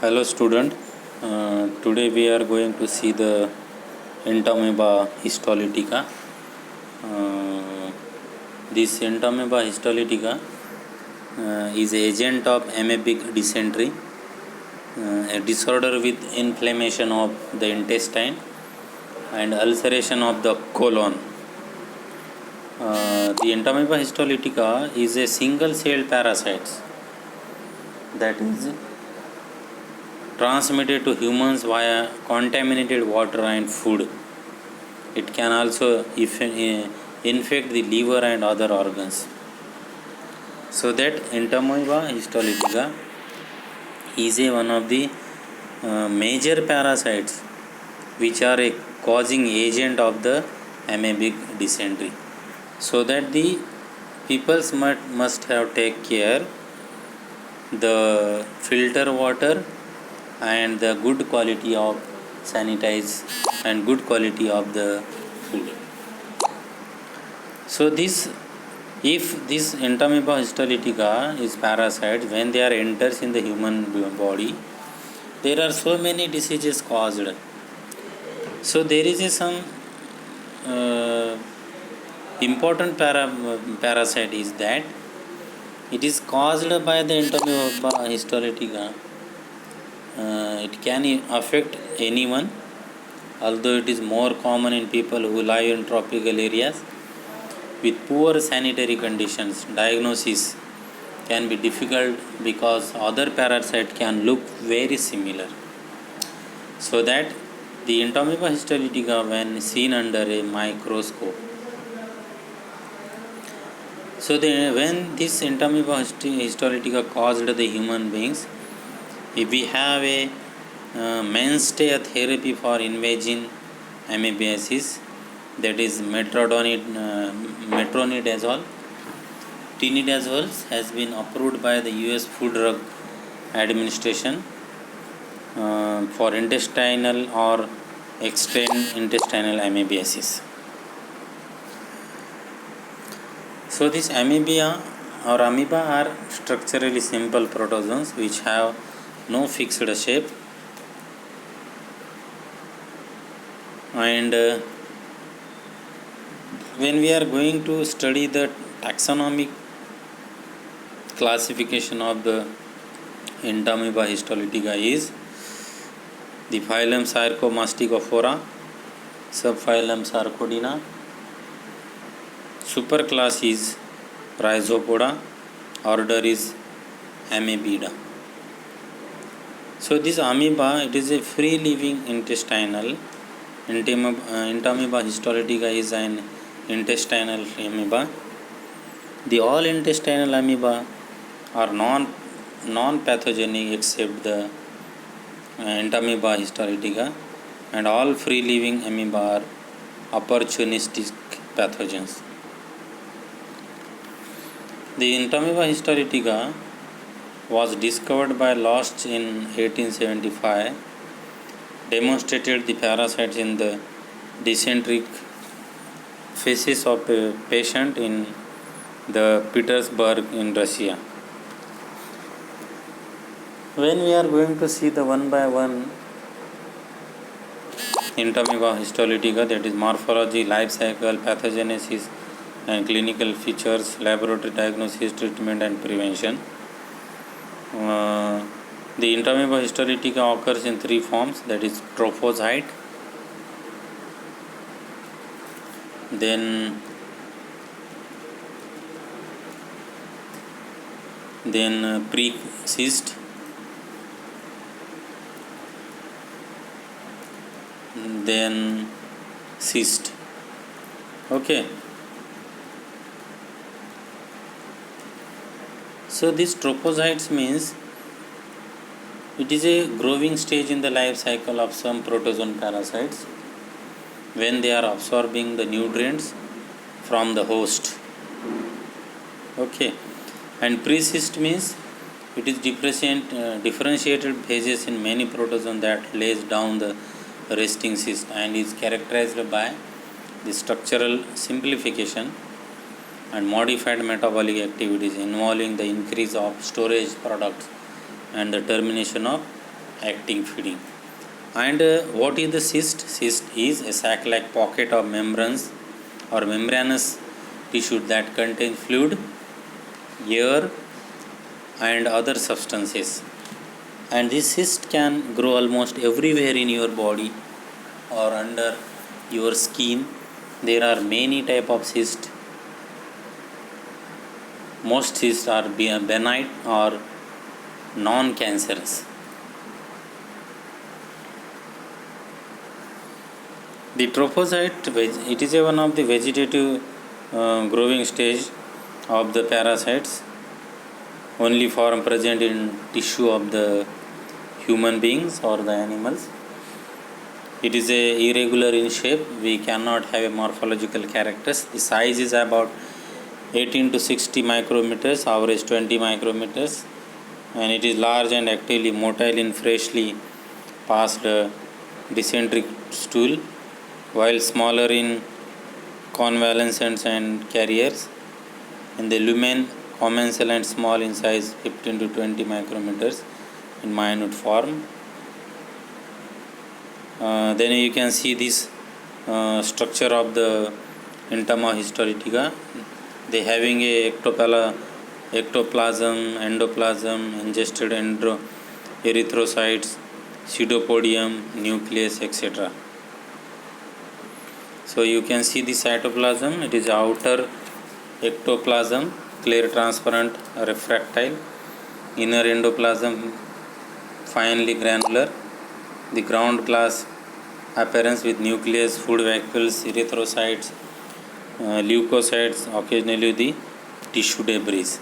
Hello student, today we are going to see the Entamoeba histolytica. This Entamoeba histolytica is agent of amoebic dysentery, a disorder with inflammation of the intestine and ulceration of the colon. The Entamoeba histolytica is a single-celled parasite that is transmitted to humans via contaminated water and food. It can also infect the liver and other organs. So that Entamoeba histolytica is one of the major parasites which are a causing agent of the amoebic dysentery. So that the peoples must have take care the filter water and the good quality of sanitize and good quality of the food. So if this Entamoeba histolytica is parasite, when they are enters in the human body, there are so many diseases caused. So there is some important parasite is that it is caused by the Entamoeba histolytica. It can affect anyone, although it is more common in people who live in tropical areas with poor sanitary conditions. Diagnosis can be difficult because other parasites can look very similar. So that the Entamoeba histolytica, when seen under a microscope, so when this Entamoeba histolytica caused the human beings, if we have a mainstay therapy for invaging amoebiasis, that is metronidazole. Tinidazole has been approved by the US Food Drug Administration for intestinal or extended intestinal amoebiasis. So this amoeba are structurally simple protozoans which have no fixed shape, and when we are going to study the taxonomic classification of the Entamoeba histolytica is the phylum Sarcomasticophora, subphylum Sarcodina, superclass is Rhizopoda, order is Amoebida. So this amoeba, it is a free living intestinal. Entamoeba histolytica is an intestinal amoeba. The all intestinal amoeba are non-pathogenic except the Entamoeba histolytica, and all free living amoeba are opportunistic pathogens. The Entamoeba histolytica was discovered by Losch in 1875, demonstrated the parasites in the dysenteric feces of a patient in the Petersburg in Russia. When we are going to see the one by one Entamoeba histolytica, that is morphology, life cycle, pathogenesis and clinical features, laboratory diagnosis, treatment and prevention. The Entamoeba histolytica occurs in three forms, that is trophozoite, then pre-cyst, then cyst. Okay. So this trophozoites means it is a growing stage in the life cycle of some protozoan parasites when they are absorbing the nutrients from the host. Okay. And pre-cyst means it is differentiated phases in many protozoan that lays down the resting cyst and is characterized by the structural simplification and modified metabolic activities involving the increase of storage products and the termination of acting feeding. And what is the cyst? Cyst is a sac-like pocket of membranes or membranous tissue that contains fluid, air, and other substances. And this cyst can grow almost everywhere in your body or under your skin. There are many type of cysts. Most cysts are benign or non-cancerous. The trophocyte, it is one of the vegetative growing stage of the parasites, only form present in tissue of the human beings or the animals. It is irregular in shape. We cannot have a morphological characters. The size is about 18 to 60 micrometers, average 20 micrometers, and it is large and actively motile in freshly passed dysenteric stool, while smaller in convalescents and carriers. And the lumen commensal and small in size, 15 to 20 micrometers in minute form. Then you can see this structure of the Entoma histolytica. They having a ectoplasm, endoplasm, ingested erythrocytes, pseudopodium, nucleus, etc. So you can see the cytoplasm. It is outer ectoplasm, clear, transparent, refractile. Inner endoplasm, finely granular. The ground glass appearance with nucleus, food vacuoles, erythrocytes, leukocytes, occasionally the tissue debris.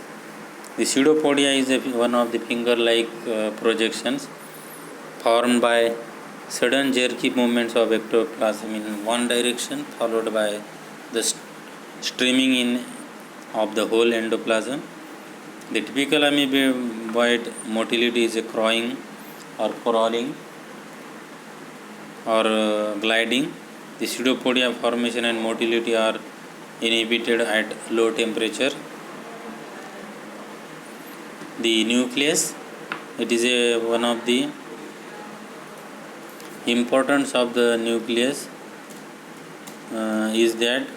The pseudopodia is one of the finger-like projections formed by sudden jerky movements of ectoplasm in one direction, followed by the streaming in of the whole endoplasm. The typical amoeboid motility is a crawling or crawling or gliding. The pseudopodia formation and motility are inhibited at low temperature. The nucleus, it is one of the importance of the nucleus is that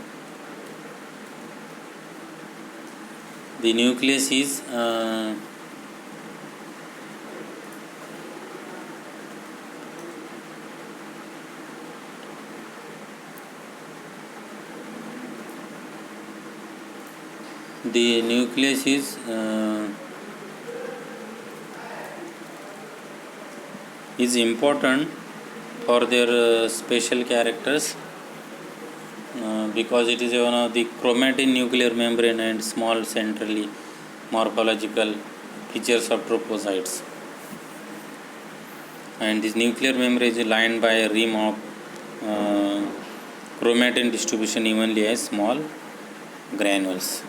the nucleus is is important for their special characters because it is one of the chromatin nuclear membrane and small centrally morphological features of trophocytes. And this nuclear membrane is lined by a rim of chromatin distribution evenly as small granules.